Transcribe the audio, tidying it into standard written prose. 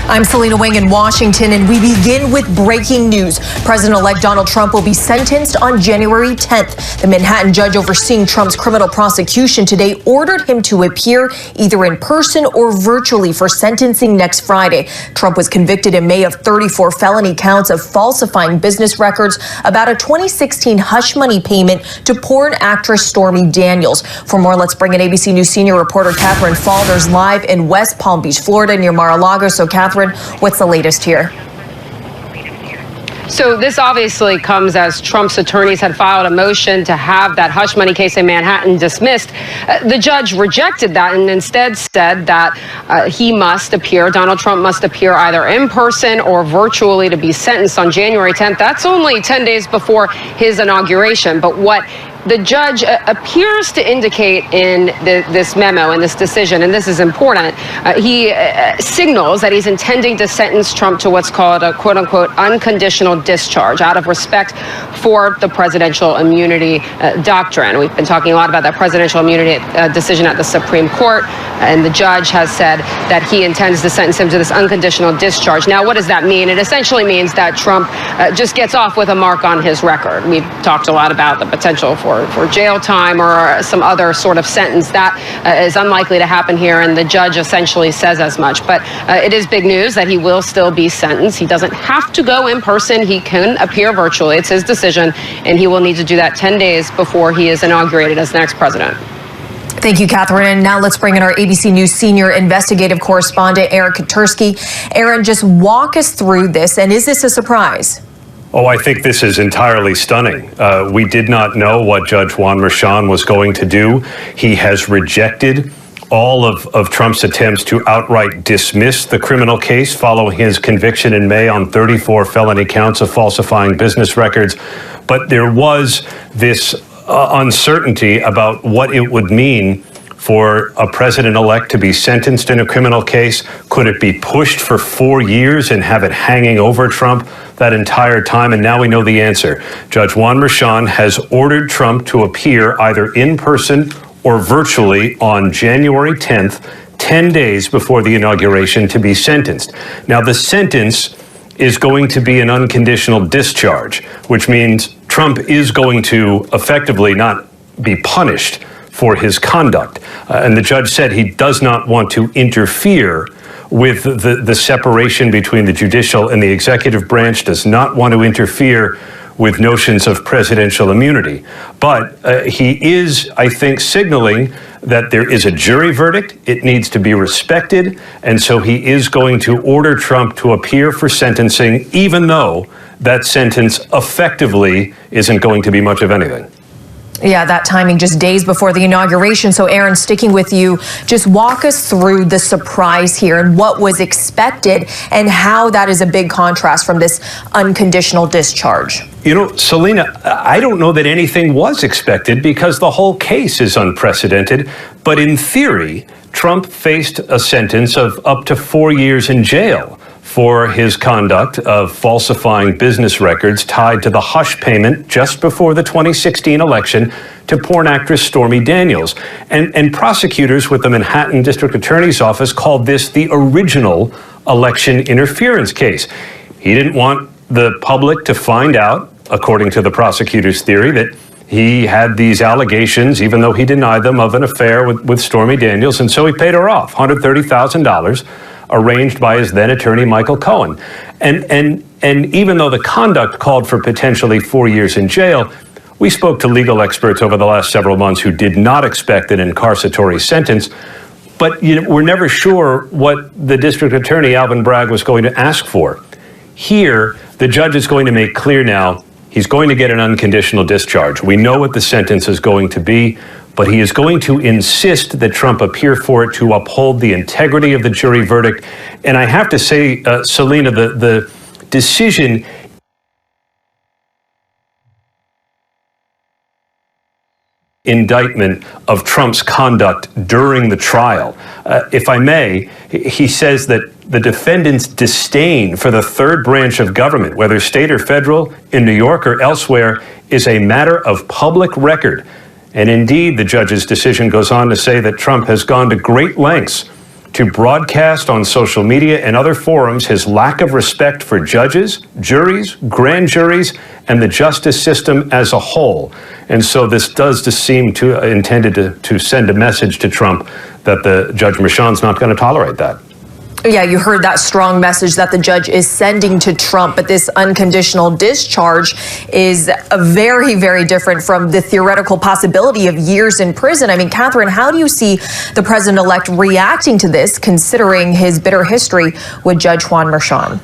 I'm Selena Wang in Washington, and we begin with breaking news. President-elect Donald Trump will be sentenced on January 10th. The Manhattan judge overseeing Trump's criminal prosecution today ordered him to appear either in person or virtually for sentencing next Friday. Trump was convicted in May of 34 felony counts of falsifying business records about a 2016 hush money payment to porn actress Stormy Daniels. For more, let's bring in ABC News senior reporter Catherine Falders live in West Palm Beach, Florida, near Mar-a-Lago. So, Catherine, what's the latest here? So this obviously comes as Trump's attorneys had filed a motion to have that hush money case in Manhattan dismissed. The judge rejected that and instead said that Donald Trump must appear either in person or virtually to be sentenced on January 10th. That's only 10 days before his inauguration. But what the judge appears to indicate in this memo, in this decision, and this is important, he signals that he's intending to sentence Trump to what's called a quote-unquote unconditional discharge out of respect for the presidential immunity doctrine. We've been talking a lot about that presidential immunity decision at the Supreme Court, and the judge has said that he intends to sentence him to this unconditional discharge. Now, what does that mean? It essentially means that Trump just gets off with a mark on his record. We've talked a lot about the potential for jail time or some other sort of sentence. That is unlikely to happen here, and the judge essentially says as much. But it is big news that he will still be sentenced. He doesn't have to go in person. He can appear virtually. It's his decision, and he will need to do that 10 days before he is inaugurated as the next president. Thank you, Catherine. And now let's bring in our ABC News senior investigative correspondent, Aaron Katursky. Aaron, just walk us through this, and is this a surprise? Oh, I think this is entirely stunning. We did not know what Judge Juan Merchan was going to do. He has rejected all of Trump's attempts to outright dismiss the criminal case following his conviction in May on 34 felony counts of falsifying business records. But there was this uncertainty about what it would mean for a president-elect to be sentenced in a criminal case. Could it be pushed for 4 years and have it hanging over Trump that entire time? And now we know the answer. Judge Juan Merchan has ordered Trump to appear either in person or virtually on January 10th, 10 days before the inauguration, to be sentenced. Now, the sentence is going to be an unconditional discharge, which means Trump is going to effectively not be punished for his conduct. And the judge said he does not want to interfere with the separation between the judicial and the executive branch, does not want to interfere with notions of presidential immunity. But he is, I think, signaling that there is a jury verdict. It needs to be respected. And so he is going to order Trump to appear for sentencing, even though that sentence effectively isn't going to be much of anything. Yeah, that timing just days before the inauguration. So, Aaron, sticking with you, just walk us through the surprise here and what was expected and how that is a big contrast from this unconditional discharge. You know, Selena, I don't know that anything was expected because the whole case is unprecedented. But in theory, Trump faced a sentence of up to 4 years in jail for his conduct of falsifying business records tied to the hush payment just before the 2016 election to porn actress Stormy Daniels. And prosecutors with the Manhattan District Attorney's Office called this the original election interference case. He didn't want the public to find out, according to the prosecutor's theory, that he had these allegations, even though he denied them, of an affair with Stormy Daniels. And so he paid her off, $130,000. Arranged by his then attorney, Michael Cohen. And even though the conduct called for potentially 4 years in jail, we spoke to legal experts over the last several months who did not expect an incarceratory sentence. But we're never sure what the district attorney, Alvin Bragg, was going to ask for. Here, the judge is going to make clear now he's going to get an unconditional discharge. We know what the sentence is going to be, but he is going to insist that Trump appear for it to uphold the integrity of the jury verdict. And I have to say, Selena, the decision indictment of Trump's conduct during the trial. If I may, he says that the defendant's disdain for the third branch of government, whether state or federal, in New York or elsewhere, is a matter of public record. And indeed, the judge's decision goes on to say that Trump has gone to great lengths to broadcast on social media and other forums his lack of respect for judges, juries, grand juries, and the justice system as a whole. And so this does seem to intended to send a message to Trump that the Judge Merchan's not going to tolerate that. Yeah, you heard that strong message that the judge is sending to Trump, but this unconditional discharge is very, very different from the theoretical possibility of years in prison. I mean, Catherine, how do you see the president-elect reacting to this, considering his bitter history with Judge Juan Merchan?